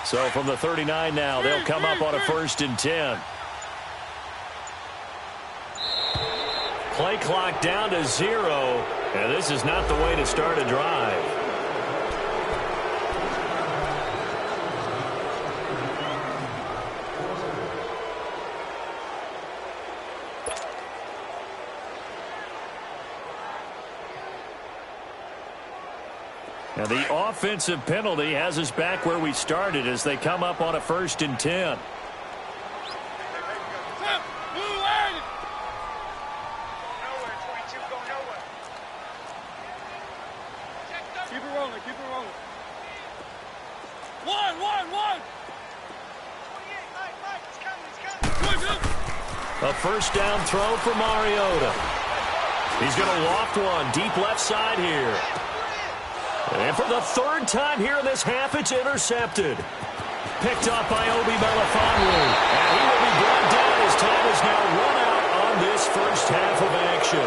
So from the 39 now, they'll come up on a 1st and 10. Play clock down to 0, and this is not the way to start a drive. Now the offensive penalty has us back where we started as they come up on a 1st and 10. A 1st down throw for Mariota. He's going to loft one deep left side here. And for the 3rd time here in this half, it's intercepted. Picked up by Obi Melifonwu. And he will be brought down as time is now run out on this 1st half of action.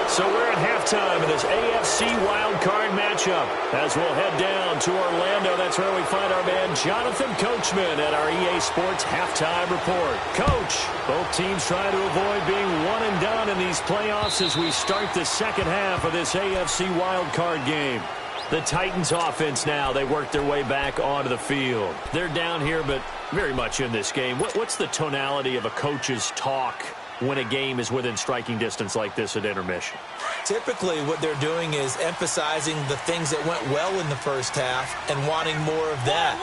So we're at halftime in this AFC wildcard matchup as we'll head down to Orlando. That's where we find our man Jonathan Coachman at our EA Sports Halftime Report. Coach, both teams trying to avoid being one and done in these playoffs as we start the 2nd half of this AFC wildcard game. The Titans offense now, they work their way back onto the field. They're down here, but very much in this game. What's the tonality of a coach's talk when a game is within striking distance like this at intermission? Typically, what they're doing is emphasizing the things that went well in the 1st half and wanting more of that.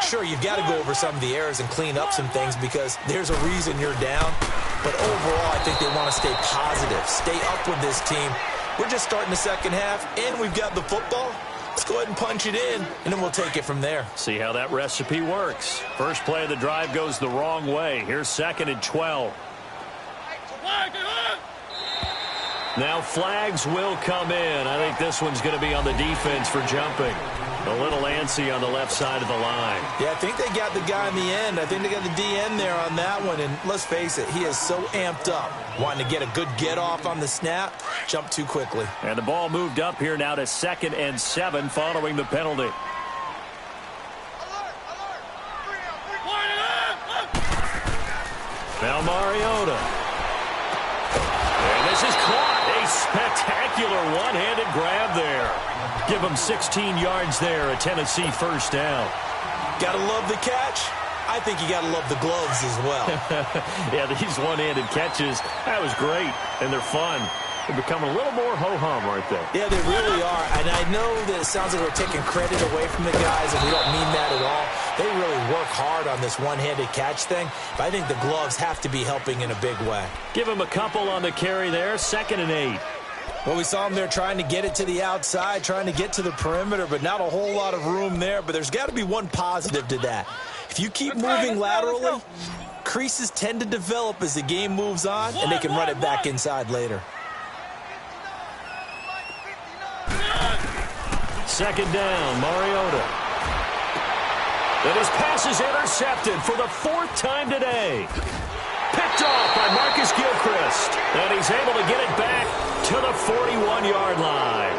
Sure, you've got to go over some of the errors and clean up some things because there's a reason you're down. But overall, I think they want to stay positive, stay up with this team. We're just starting the 2nd half, and we've got the football. Let's go ahead and punch it in, and then we'll take it from there. See how that recipe works. First play of the drive goes the wrong way. Here's 2nd and 12. Now flags will come in. I think this one's going to be on the defense for jumping. A little antsy on the left side of the line. Yeah, I think they got the guy in the end. I think they got the DN there on that one. And let's face it, he is so amped up, wanting to get a good get-off on the snap, jump too quickly. And the ball moved up here now to 2nd and 7 following the penalty. Now Mariota. And this is caught. A spectacular one-handed grab there. Give him 16 yards there, a Tennessee 1st down. Gotta love the catch. I think you gotta love the gloves as well. Yeah, these one-handed catches, that was great, and they're fun. They're becoming a little more ho-hum, aren't they? Yeah, they really are. And I know that it sounds like we're taking credit away from the guys, and we don't mean that at all. They really work hard on this one-handed catch thing, but I think the gloves have to be helping in a big way. Give him a couple on the carry there, 2nd and 8. Well, we saw him there trying to get it to the outside, trying to get to the perimeter, but not a whole lot of room there. But there's got to be one positive to that. If you keep moving laterally, creases tend to develop as the game moves on, and they can run it back inside later. 2nd down, Mariota. And his pass is intercepted for the 4th time today. Picked off by Marcus Gilchrist. And he's able to get it back to the 41-yard line.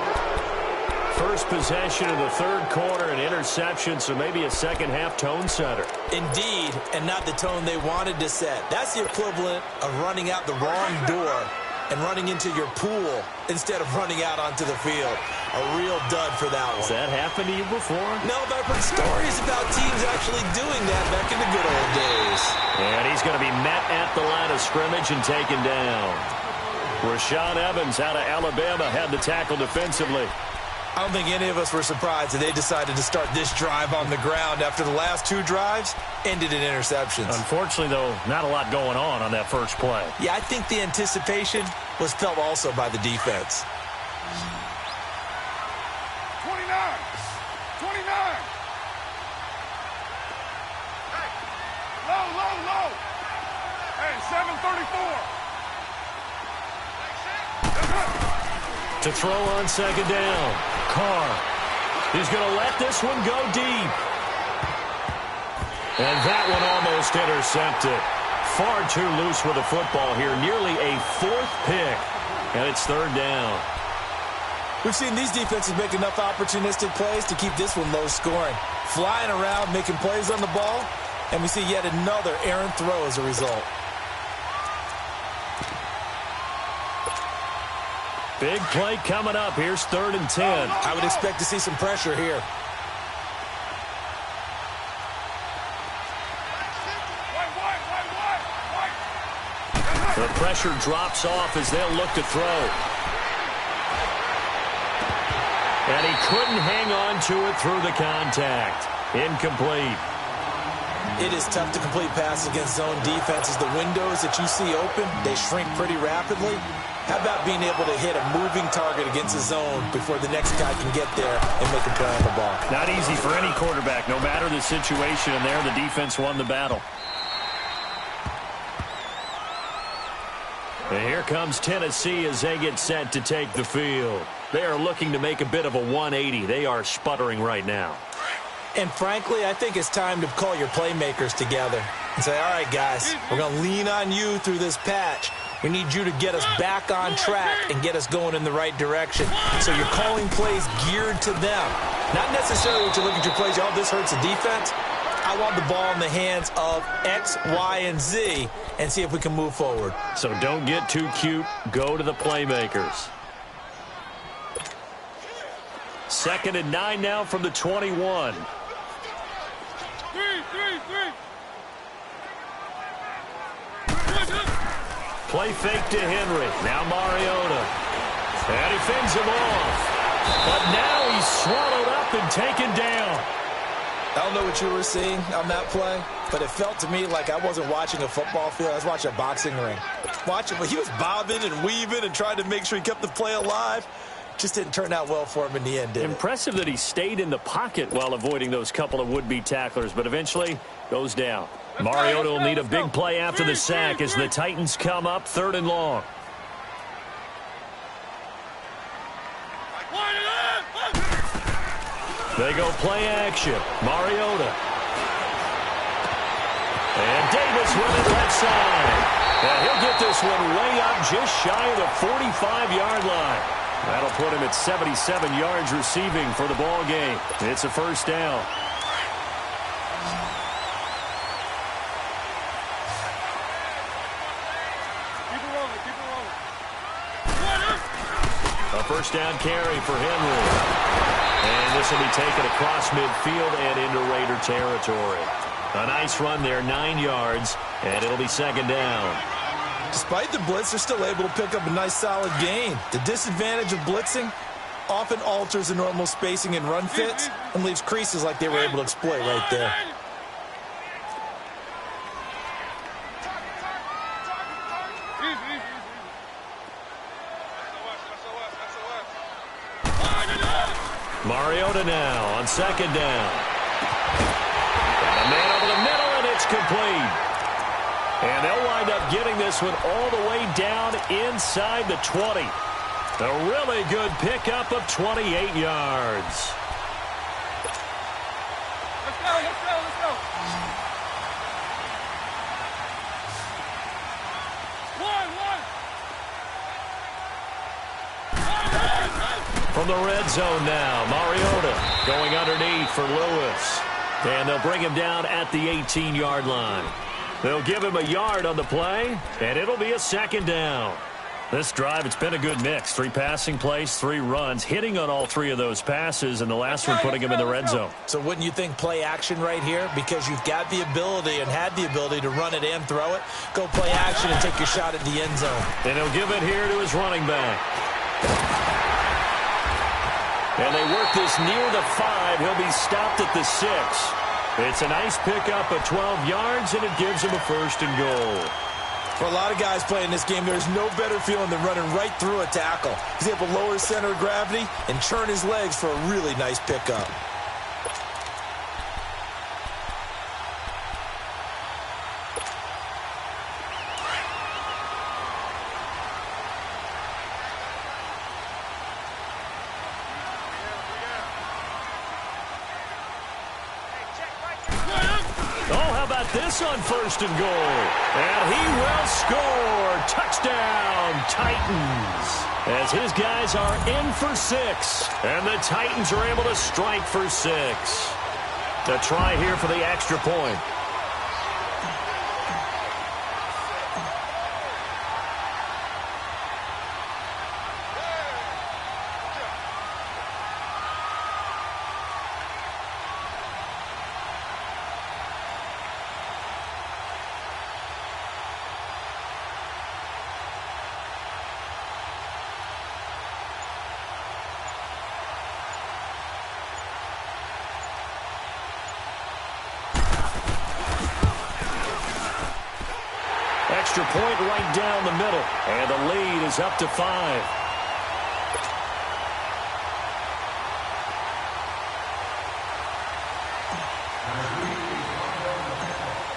First possession of the 3rd quarter, an interception, so maybe a 2nd half tone setter. Indeed, and not the tone they wanted to set. That's the equivalent of running out the wrong door and running into your pool instead of running out onto the field. A real dud for that one. Has that happened to you before? No, but I've heard stories about teams actually doing that back in the good old days. And he's going to be met at the line of scrimmage and taken down. Rashaan Evans out of Alabama had the tackle defensively. I don't think any of us were surprised that they decided to start this drive on the ground after the last 2 drives ended in interceptions. Unfortunately, though, not a lot going on that first play. Yeah, I think the anticipation was felt also by the defense. 29. Hey, low. Hey, 734. To throw on 2nd down. Carr. He's going to let this one go deep. And that one almost intercepted. Far too loose with the football here. Nearly a 4th pick. And it's 3rd down. We've seen these defenses make enough opportunistic plays to keep this one low scoring. Flying around, making plays on the ball, and we see yet another errant throw as a result. Big play coming up. Here's 3rd and 10. I would expect to see some pressure here. The pressure drops off as they'll look to throw. And he couldn't hang on to it through the contact. Incomplete. It is tough to complete passes against zone defenses. The windows that you see open, they shrink pretty rapidly. How about being able to hit a moving target against the zone before the next guy can get there and make a play on the ball? Not easy for any quarterback, no matter the situation, and there the defense won the battle. And here comes Tennessee as they get set to take the field. They are looking to make a bit of a 180. They are sputtering right now. And frankly, I think it's time to call your playmakers together and say, all right, guys, we're going to lean on you through this patch. We need you to get us back on track and get us going in the right direction. So you're calling plays geared to them. Not necessarily what you look at your plays, oh, this hurts the defense. I want the ball in the hands of X, Y, and Z and see if we can move forward. So don't get too cute. Go to the playmakers. 2nd and 9 now from the 21. Play fake to Henry. Now Mariota. And he fends him off. But now he's swallowed up and taken down. I don't know what you were seeing on that play, but it felt to me like I wasn't watching a football field. I was watching a boxing ring. He was bobbing and weaving and trying to make sure he kept the play alive. Just didn't turn out well for him in the end, did it? Impressive that he stayed in the pocket while avoiding those couple of would-be tacklers, but eventually goes down. Mariota will need a big play after the sack as the Titans come up 3rd and long. They go play action. Mariota. And Davis running left side. And he'll get this one way up just shy of the 45-yard line. That'll put him at 77 yards receiving for the ball game. It's a 1st down. A 1st down carry for Henry. And this will be taken across midfield and into Raider territory. A nice run there, 9 yards, and it'll be 2nd down. Despite the blitz, they're still able to pick up a nice solid gain. The disadvantage of blitzing often alters the normal spacing and run fits and leaves creases like they were able to exploit right there. Mariota now on 2nd down. And a man over the middle, and it's complete. And they'll wind up getting this one all the way down inside the 20. A really good pickup of 28 yards. Let's go, let's go, let's go. From the red zone now, Mariota going underneath for Lewis. And they'll bring him down at the 18-yard line. They'll give him a yard on the play, and it'll be a 2nd down. This drive, it's been a good mix. 3 passing plays, 3 runs, hitting on all 3 of those passes, and the last one putting him in the red zone. So wouldn't you think play action right here? Because you've got the ability and had the ability to run it and throw it. Go play action and take your shot at the end zone. And he'll give it here to his running back. And they work this near the 5. He'll be stopped at the 6. It's a nice pickup of 12 yards, and it gives him a 1st and goal. For a lot of guys playing this game, there's no better feeling than running right through a tackle. He's able to lower his center of gravity and churn his legs for a really nice pickup. This on 1st and goal. And he will score. Touchdown, Titans. as his guys are in for 6. And the Titans are able to strike for 6. A try here for the extra point. Extra point right down the middle. And the lead is up to 5.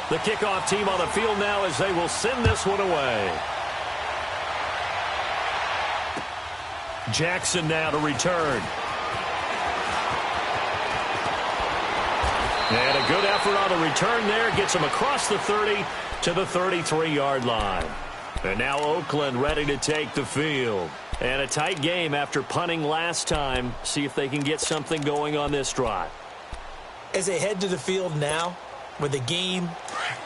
The kickoff team on the field now as they will send this one away. Jackson now to return. And a good effort on the return there. Gets him across the 30 to the 33-yard line. And now Oakland ready to take the field. And a tight game after punting last time. See if they can get something going on this drive. As they head to the field now, with the game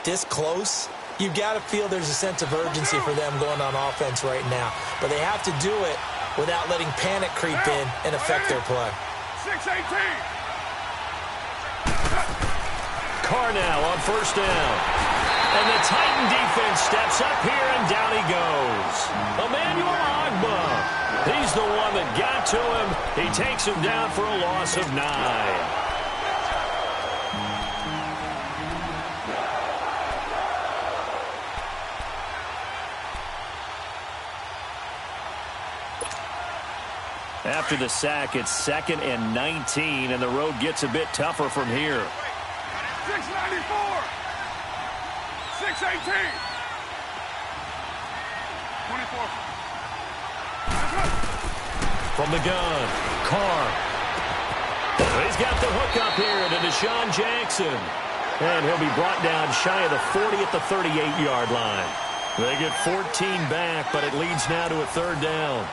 this close, you've got to feel there's a sense of urgency for them going on offense right now. But they have to do it without letting panic creep in and affect their play. 6-18. Carr now on first down. And the Titan defense steps up here, and down he goes. Emmanuel Ogbah. He's the one that got to him. He takes him down for a loss of 9. After the sack, it's 2nd and 19, and the road gets a bit tougher from here. 694. 6-18. 24. From the gun, Carr. He's got the hook up here to Deshaun Jackson. And he'll be brought down shy of the 40 at the 38-yard line. They get 14 back, but it leads now to a 3rd down.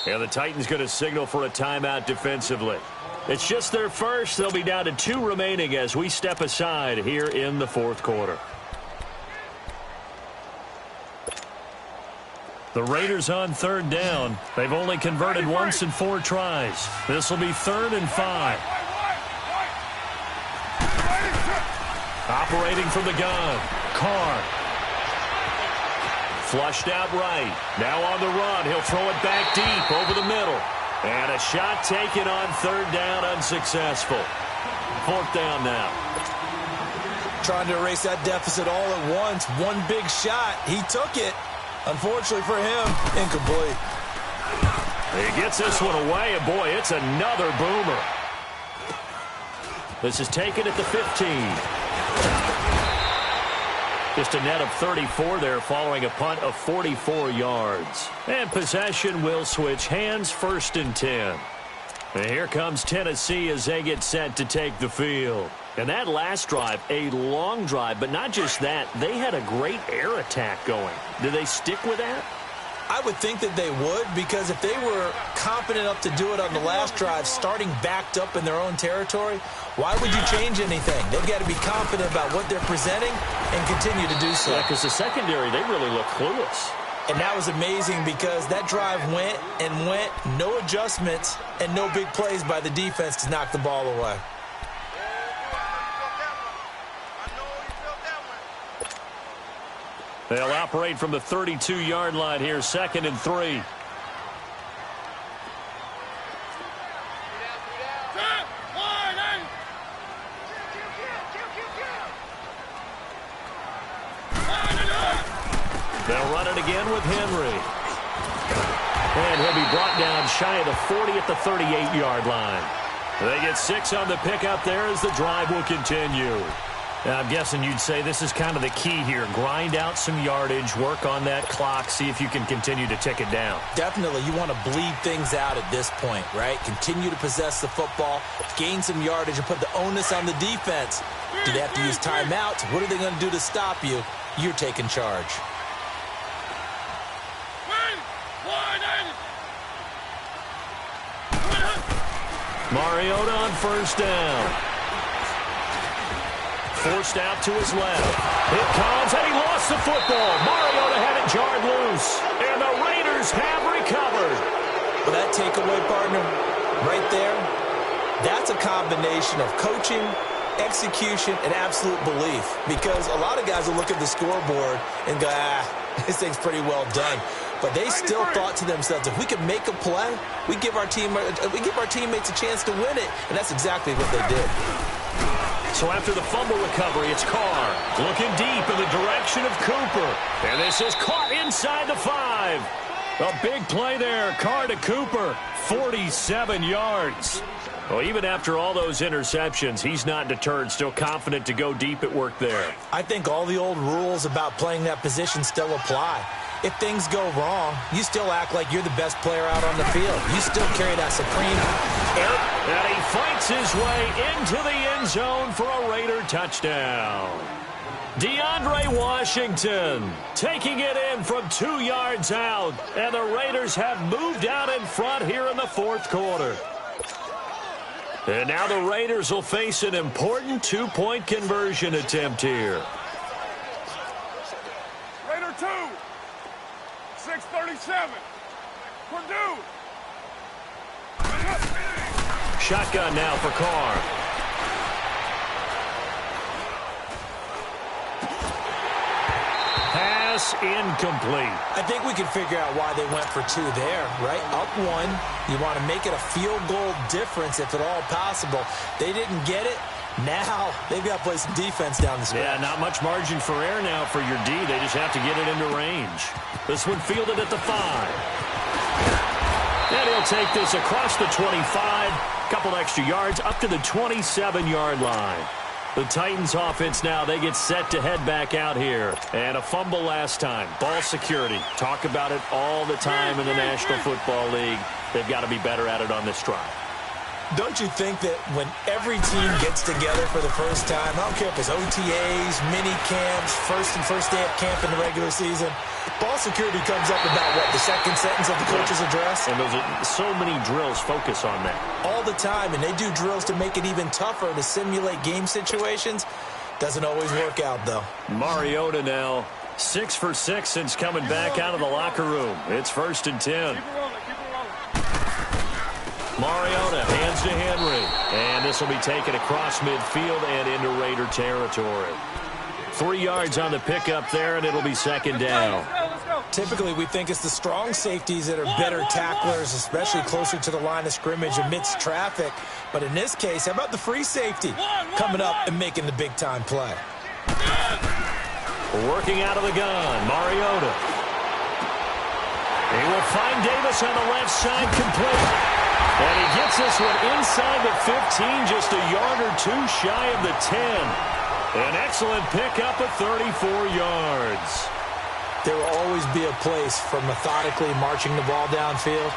And the Titans going to signal for a timeout defensively. It's just their first. They'll be down to 2 remaining as we step aside here in the 4th quarter. The Raiders on 3rd down. They've only converted once in 4 tries. This will be 3rd and 5. Operating from the gun, Carr. Flushed out right. Now on the run. He'll throw it back deep over the middle. And a shot taken on 3rd down, unsuccessful. 4th down now. Trying to erase that deficit all at once. One big shot. He took it. Unfortunately for him, incomplete. He gets this one away, and boy, it's another boomer. This is taken at the 15. Just a net of 34 there following a punt of 44 yards. And possession will switch hands, 1st and 10. And here comes Tennessee as they get set to take the field. And that last drive, a long drive, but not just that, they had a great air attack going. Do they stick with that? I would think that they would, because if they were confident enough to do it on the last drive, starting backed up in their own territory, why would you change anything? They've got to be confident about what they're presenting and continue to do so. Yeah, because the secondary, they really look clueless. And that was amazing because that drive went and went, no adjustments, and no big plays by the defense to knock the ball away. They'll operate from the 32-yard line here, 2nd and 3. They'll run it again with Henry. And he'll be brought down shy of the 40 at the 38-yard line. They get 6 on the pickup there as the drive will continue. Now, I'm guessing you'd say this is kind of the key here. Grind out some yardage, work on that clock, see if you can continue to tick it down. Definitely, you want to bleed things out at this point, right? Continue to possess the football, gain some yardage, and put the onus on the defense. Do they have to use timeouts? What are they going to do to stop you? You're taking charge. Mariota on first down. Forced out to his left. It comes, and he lost the football. Mariota had it jarred loose, and the Raiders have recovered. Well, that takeaway, partner, right there, that's a combination of coaching, execution, and absolute belief. Because a lot of guys will look at the scoreboard and go, this thing's pretty well done. But they still thought to themselves, if we can make a play, we give our teammates a chance to win it. And that's exactly what they did. So after the fumble recovery, it's Carr looking deep in the direction of Cooper. And this is caught inside the 5. A big play there. Carr to Cooper, 47 yards. Well, even after all those interceptions, he's not deterred, still confident to go deep at work there. I think all the old rules about playing that position still apply. If things go wrong, you still act like you're the best player out on the field. You still carry that supreme air. And he fights his way into the end zone for a Raider touchdown. DeAndre Washington taking it in from 2 yards out. And the Raiders have moved out in front here in the fourth quarter. And now the Raiders will face an important two-point conversion attempt here. Raider 2. 6:37. Purdue. Shotgun now for Carr. Pass incomplete. I think we can figure out why they went for 2 there, right? Up 1. You want to make it a field goal difference if at all possible. They didn't get it. Now they've got to play some defense down the stretch. Yeah, not much margin for error now for your D. They just have to get it into range. This one fielded at the 5. And he'll take this across the 25. Couple extra yards up to the 27-yard line. The Titans offense now, they get set to head back out here. And a fumble last time. Ball security. Talk about it all the time in the National Football League. They've got to be better at it on this drive. Don't you think that when every team gets together for the first time, I don't care if it's OTAs, mini camps, first day of camp in the regular season, ball security comes up about, what, the second sentence of the coach's address? And those are so many drills focus on that. All the time, and they do drills to make it even tougher to simulate game situations. Doesn't always work out, though. Mariota now, 6 for 6 since coming back out of the locker room. It's 1st and 10. Mariota hands to Henry. And this will be taken across midfield and into Raider territory. 3 yards on the pickup there, and it'll be 2nd down. Typically, we think it's the strong safeties that are better tacklers, especially closer to the line of scrimmage amidst traffic. But in this case, how about the free safety coming up and making the big-time play? Working out of the gun, Mariota. He will find Davis on the left side, complete. And he gets this one inside the 15, just a yard or 2 shy of the 10. An excellent pickup of 34 yards. There will always be a place for methodically marching the ball downfield.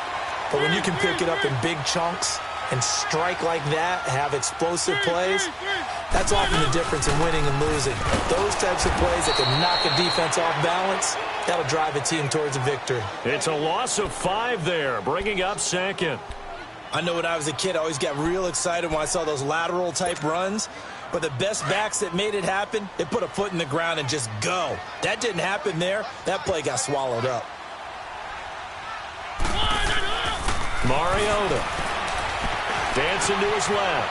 But when you can pick it up in big chunks and strike like that, have explosive plays, that's often the difference in winning and losing. Those types of plays that can knock a defense off balance, that'll drive a team towards a victory. It's a loss of 5 there, bringing up 2nd. I know when I was a kid, I always got real excited when I saw those lateral-type runs. But the best backs that made it happen, they put a foot in the ground and just go. That didn't happen there. That play got swallowed up. Mariota dancing to his left.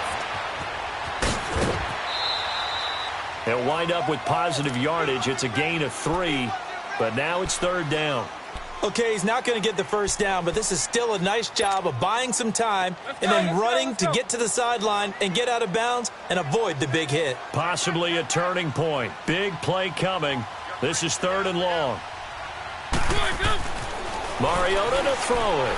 He'll wind up with positive yardage. It's a gain of 3, but now it's 3rd down. Okay, he's not going to get the first down, but this is still a nice job of buying some time and then running to get to the sideline and get out of bounds and avoid the big hit. Possibly a turning point. Big play coming. This is 3rd and long. Mariota to throw it.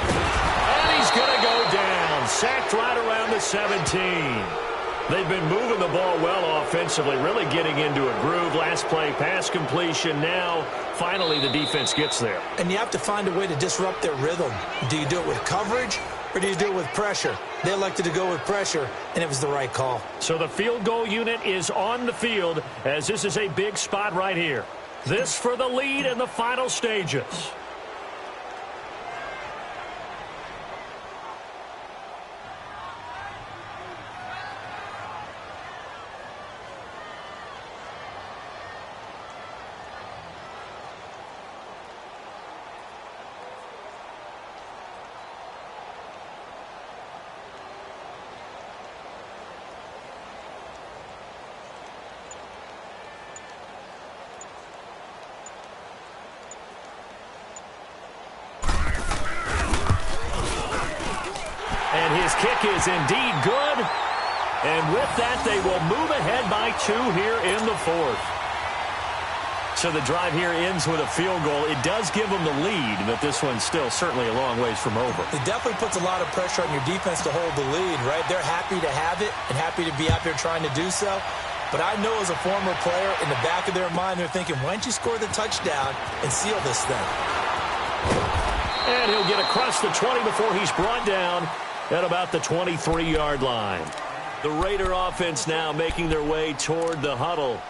And he's going to go down. Sacked right around the 17. They've been moving the ball well offensively, really getting into a groove. Last play, pass completion. Now, finally, the defense gets there. And you have to find a way to disrupt their rhythm. Do you do it with coverage, or do you do it with pressure? They elected to go with pressure, and it was the right call. So the field goal unit is on the field, as this is a big spot right here. This for the lead in the final stages. And his kick is indeed good. And with that, they will move ahead by 2 here in the fourth. So the drive here ends with a field goal. It does give them the lead, but this one's still certainly a long ways from over. It definitely puts a lot of pressure on your defense to hold the lead, right? They're happy to have it and happy to be out there trying to do so. But I know as a former player, in the back of their mind, they're thinking, why don't you score the touchdown and seal this thing? And he'll get across the 20 before he's brought down at about the 23-yard line. The Raider offense now making their way toward the huddle.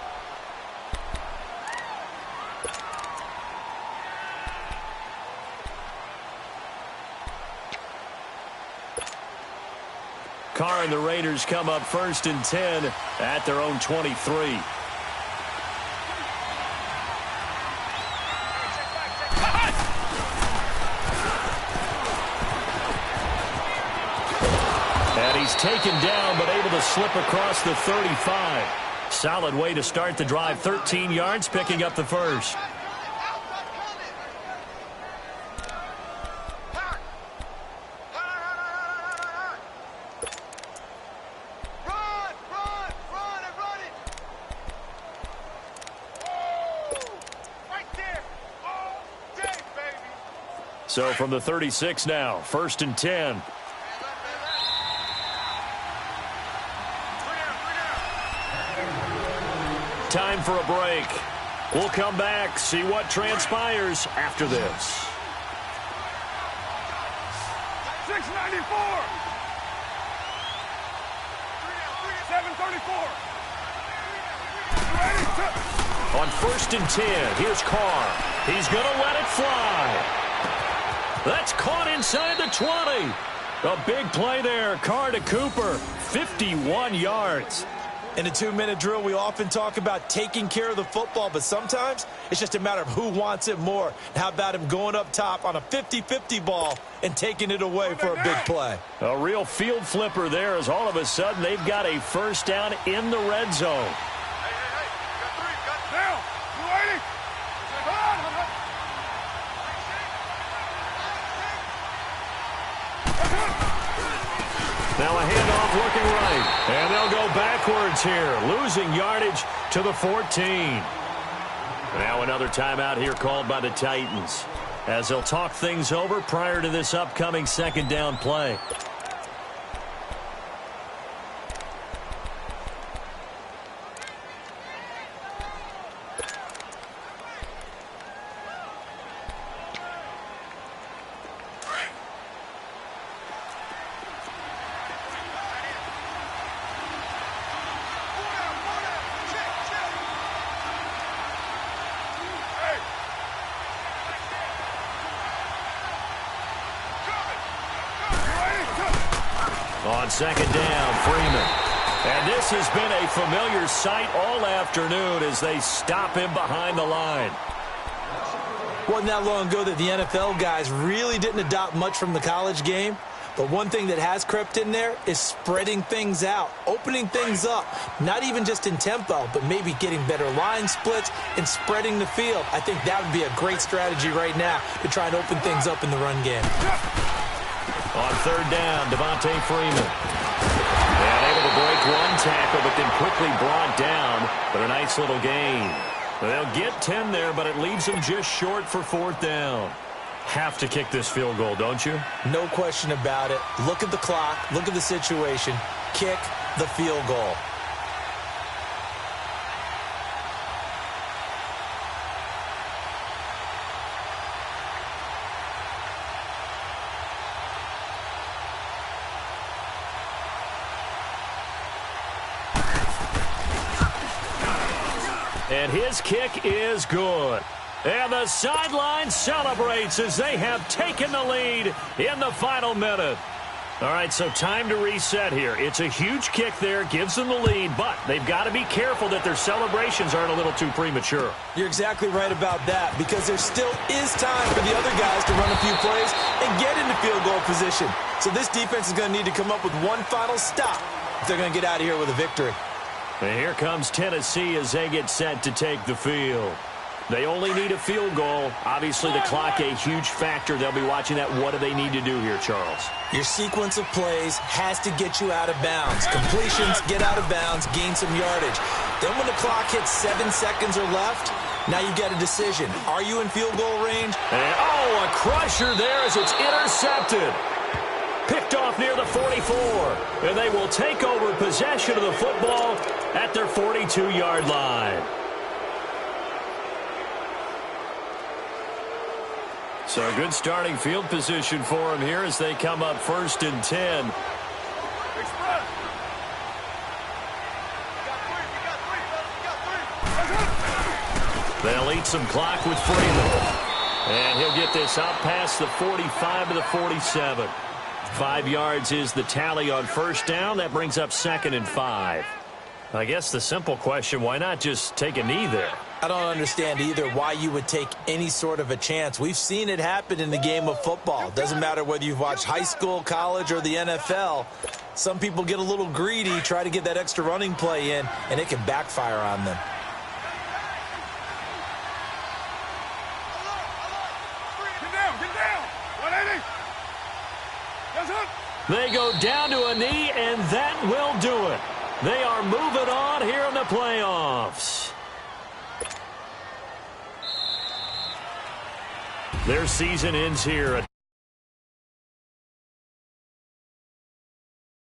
Carr and the Raiders come up 1st and 10 at their own 23. And he's taken down, but able to slip across the 35. Solid way to start the drive. 13 yards, picking up the first. So from the 36 now, 1st and 10. Time for a break. We'll come back, see what transpires after this. 694. 734. On 1st and 10, here's Carr. He's going to let it fly. That's caught inside the 20. A big play there. Carr to Cooper. 51 yards. In a 2-minute drill, we often talk about taking care of the football, but sometimes it's just a matter of who wants it more. How about him going up top on a 50-50 ball and taking it away for a big play? A real field flipper there as all of a sudden they've got a first down in the red zone. Now a handoff looking right. And they'll go backwards here, losing yardage to the 14. Now another timeout here called by the Titans, as they'll talk things over prior to this upcoming 2nd down play. On 2nd down, Freeman. And this has been a familiar sight all afternoon as they stop him behind the line. Wasn't that long ago that the NFL guys really didn't adopt much from the college game. But one thing that has crept in there is spreading things out, opening things up, not even just in tempo, but maybe getting better line splits and spreading the field. I think that would be a great strategy right now to try and open things up in the run game. On 3rd down, Devontae Freeman. And able to break one tackle, but then quickly brought down. But a nice little gain. They'll get 10 there, but it leaves them just short for 4th down. Have to kick this field goal, don't you? No question about it. Look at the clock. Look at the situation. Kick, the field goal. And his kick is good. And the sideline celebrates as they have taken the lead in the final minute. All right, so time to reset here. It's a huge kick there, gives them the lead, but they've got to be careful that their celebrations aren't a little too premature. You're exactly right about that, because there still is time for the other guys to run a few plays and get into field goal position. So this defense is going to need to come up with one final stop if they're going to get out of here with a victory. And here comes Tennessee as they get set to take the field. They only need a field goal. Obviously, the clock a huge factor. They'll be watching that. What do they need to do here, Charles? Your sequence of plays has to get you out of bounds. Completions, get out of bounds, gain some yardage. Then when the clock hits 7 seconds or left, now you get a decision. Are you in field goal range? And, a crusher there as it's intercepted. Picked off near the 44. And they will take over possession of the football at their 42-yard line. So a good starting field position for them here as they come up 1st and 10. They'll eat some clock with Freeman. And he'll get this out past the 45 to the 47. 5 yards is the tally on first down. That brings up 2nd and 5. I guess the simple question, why not just take a knee there? I don't understand either why you would take any sort of a chance. We've seen it happen in the game of football. Doesn't matter whether you've watched high school, college, or the NFL. Some people get a little greedy, try to get that extra running play in, and it can backfire on them. Get down. 180. They go down to a knee, and that will do it. They are moving on here in the playoffs. Their season ends here.